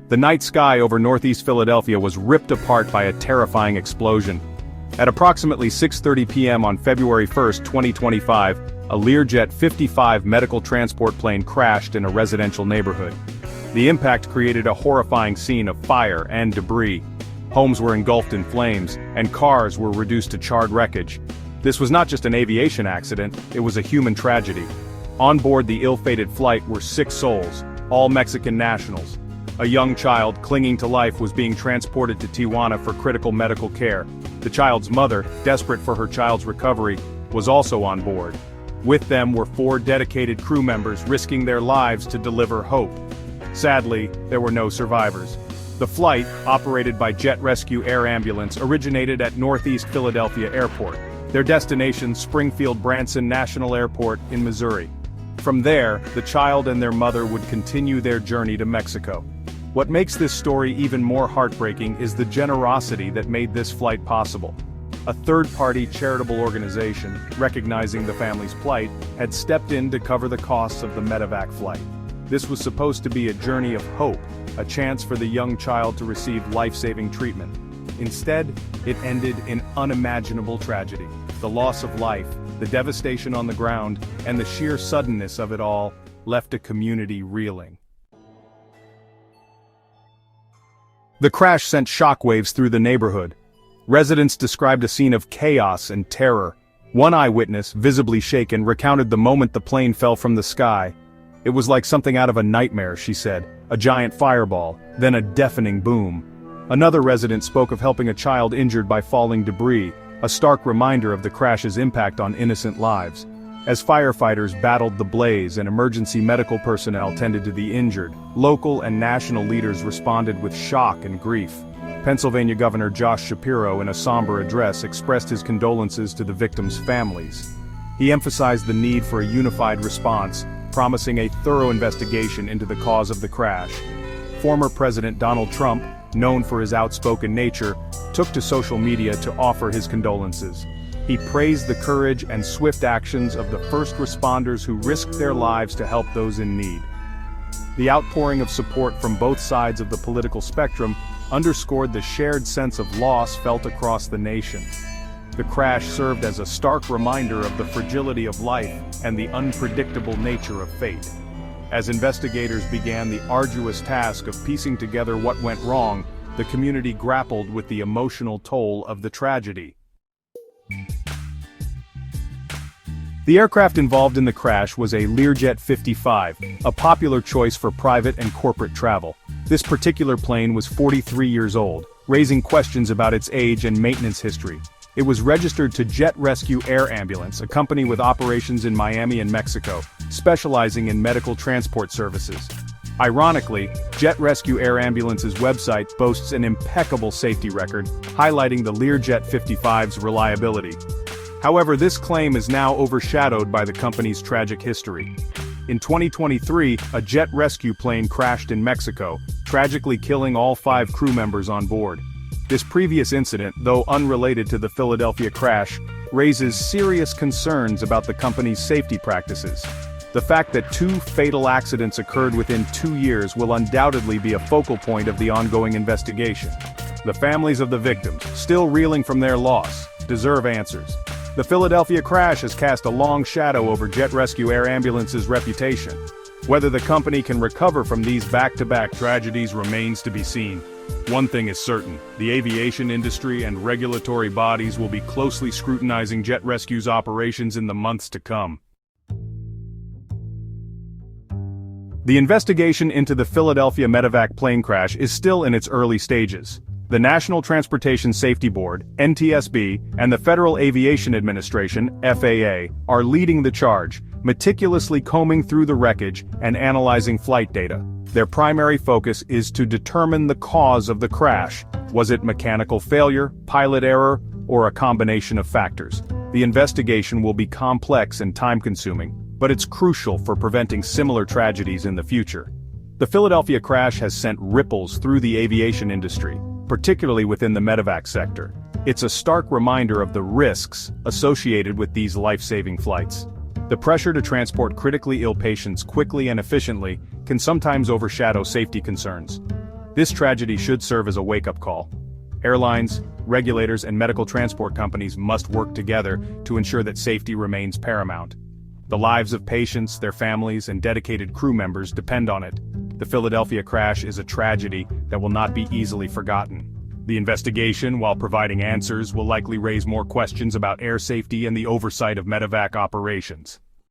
The night sky over northeast Philadelphia was ripped apart by a terrifying explosion. At approximately 6:30 p.m. on February 1, 2025, a Learjet 55 medical transport plane crashed in a residential neighborhood. The impact created a horrifying scene of fire and debris. Homes were engulfed in flames, and cars were reduced to charred wreckage. This was not just an aviation accident, it was a human tragedy. On board the ill-fated flight were 6 souls, all Mexican nationals. A young child clinging to life was being transported to Tijuana for critical medical care. The child's mother, desperate for her child's recovery, was also on board. With them were 4 dedicated crew members risking their lives to deliver hope. Sadly, there were no survivors. The flight, operated by Jet Rescue Air Ambulance, originated at Northeast Philadelphia Airport. Their destination, Springfield Branson National Airport in Missouri. From there, the child and their mother would continue their journey to Mexico. What makes this story even more heartbreaking is the generosity that made this flight possible. A third-party charitable organization, recognizing the family's plight, had stepped in to cover the costs of the Medevac flight. This was supposed to be a journey of hope, a chance for the young child to receive life-saving treatment. Instead, it ended in unimaginable tragedy. The loss of life, the devastation on the ground, and the sheer suddenness of it all left a community reeling. The crash sent shockwaves through the neighborhood. Residents described a scene of chaos and terror. One eyewitness, visibly shaken, recounted the moment the plane fell from the sky. It was like something out of a nightmare, she said. A giant fireball, then a deafening boom. Another resident spoke of helping a child injured by falling debris, a stark reminder of the crash's impact on innocent lives. As firefighters battled the blaze and emergency medical personnel tended to the injured, local and national leaders responded with shock and grief. Pennsylvania Governor Josh Shapiro, in a somber address, expressed his condolences to the victims' families. He emphasized the need for a unified response, promising a thorough investigation into the cause of the crash. Former President Donald Trump, known for his outspoken nature, took to social media to offer his condolences. He praised the courage and swift actions of the first responders who risked their lives to help those in need. The outpouring of support from both sides of the political spectrum underscored the shared sense of loss felt across the nation. The crash served as a stark reminder of the fragility of life and the unpredictable nature of fate. As investigators began the arduous task of piecing together what went wrong, the community grappled with the emotional toll of the tragedy. The aircraft involved in the crash was a Learjet 55, a popular choice for private and corporate travel. This particular plane was 43 years old, raising questions about its age and maintenance history. It was registered to Jet Rescue Air Ambulance, a company with operations in Miami and Mexico, specializing in medical transport services. Ironically, Jet Rescue Air Ambulance's website boasts an impeccable safety record, highlighting the Learjet 55's reliability. However, this claim is now overshadowed by the company's tragic history. In 2023, a jet rescue plane crashed in Mexico, tragically killing all 5 crew members on board. This previous incident, though unrelated to the Philadelphia crash, raises serious concerns about the company's safety practices. The fact that 2 fatal accidents occurred within 2 years will undoubtedly be a focal point of the ongoing investigation. The families of the victims, still reeling from their loss, deserve answers. The Philadelphia crash has cast a long shadow over Jet Rescue Air Ambulance's reputation. Whether the company can recover from these back-to-back tragedies remains to be seen. One thing is certain, the aviation industry and regulatory bodies will be closely scrutinizing Jet Rescue's operations in the months to come. The investigation into the Philadelphia Medevac plane crash is still in its early stages. The National Transportation Safety Board, NTSB, and the Federal Aviation Administration, FAA, are leading the charge, meticulously combing through the wreckage and analyzing flight data. Their primary focus is to determine the cause of the crash. Was it mechanical failure, pilot error, or a combination of factors? The investigation will be complex and time-consuming, but it's crucial for preventing similar tragedies in the future. The Philadelphia crash has sent ripples through the aviation industry, particularly within the Medevac sector. It's a stark reminder of the risks associated with these life-saving flights. The pressure to transport critically ill patients quickly and efficiently can sometimes overshadow safety concerns. This tragedy should serve as a wake-up call. Airlines, regulators, and medical transport companies must work together to ensure that safety remains paramount. The lives of patients, their families, and dedicated crew members depend on it. The Philadelphia crash is a tragedy that will not be easily forgotten. The investigation, while providing answers, will likely raise more questions about air safety and the oversight of Medevac operations.